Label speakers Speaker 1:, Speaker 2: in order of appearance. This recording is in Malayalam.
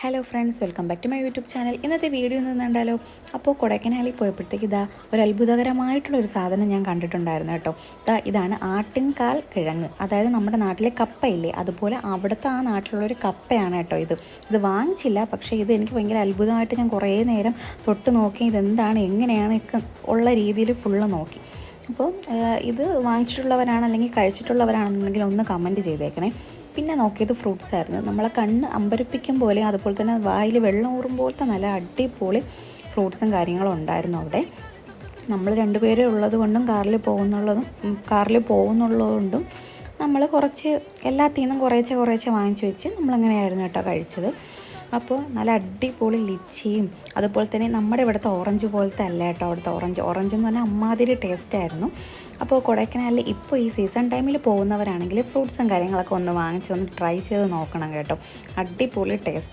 Speaker 1: Hello friends, welcome back to my YouTube channel. ഇന്നത്തെ വീഡിയോ നിന്നുണ്ടല്ലോ. അപ്പോൾ കൊടൈക്കനാലിൽ പോയപ്പോഴത്തേക്ക് ഒരു അത്ഭുതകരമായിട്ടുള്ളൊരു സാധനം ഞാൻ കണ്ടിട്ടുണ്ടായിരുന്നു കേട്ടോ. ഇതാണ് ആട്ടിൻകാൽ കിഴങ്ങ്. അതായത് നമ്മുടെ നാട്ടിലെ കപ്പയില്ലേ, അതുപോലെ അവിടുത്തെ ആ നാട്ടിലുള്ളൊരു കപ്പയാണ് കേട്ടോ ഇത് വാങ്ങിച്ചില്ല. പക്ഷേ ഇത് എനിക്ക് ഭയങ്കര അത്ഭുതമായിട്ട് ഞാൻ കുറേ നേരം തൊട്ട് നോക്കി, ഇതെന്താണ് എങ്ങനെയാണ് ഉള്ള രീതിയിൽ ഫുള്ള് നോക്കി. അപ്പോൾ ഇത് വാങ്ങിച്ചിട്ടുള്ളവരാണ് അല്ലെങ്കിൽ കഴിച്ചിട്ടുള്ളവരാണെന്നുണ്ടെങ്കിൽ ഒന്ന് കമൻറ്റ് ചെയ്തേക്കണേ. പിന്നെ നോക്കിയത് ഫ്രൂട്ട്സ് ആയിരുന്നു. നമ്മളെ കണ്ണ് അമ്പരപ്പിക്കും പോലെ, അതുപോലെ തന്നെ വായിൽ വെള്ളം ഊറും പോലത്തെ നല്ല അടിപൊളി ഫ്രൂട്ട്സും കാര്യങ്ങളും ഉണ്ടായിരുന്നു അവിടെ. നമ്മൾ രണ്ടുപേരേ ഉള്ളത് കൊണ്ടും കാറിൽ പോകുന്നുള്ളതുകൊണ്ടും നമ്മൾ കുറച്ച് എല്ലാത്തിൽ നിന്നും കുറേശ്ശെ വാങ്ങിച്ച് വെച്ച് നമ്മളങ്ങനെയായിരുന്നു കേട്ടോ കഴിച്ചത്. അപ്പോൾ നല്ല അടിപൊളി ലിച്ചിയും അതുപോലെ തന്നെ നമ്മുടെ ഇവിടുത്തെ ഓറഞ്ച് പോലത്തെ അല്ല കേട്ടോ. അവിടുത്തെ ഓറഞ്ച് എന്ന് പറഞ്ഞാൽ അമ്മാതിരി ടേസ്റ്റായിരുന്നു. അപ്പോൾ കൊടൈക്കനാലിൽ ഇപ്പോൾ ഈ സീസൺ ടൈമിൽ പോകുന്നവരാണെങ്കിൽ ഫ്രൂട്ട്സും കാര്യങ്ങളൊക്കെ ഒന്ന് വാങ്ങിച്ചൊന്ന് ട്രൈ ചെയ്ത് നോക്കണം കേട്ടോ. അടിപൊളി ടേസ്റ്റാണ്.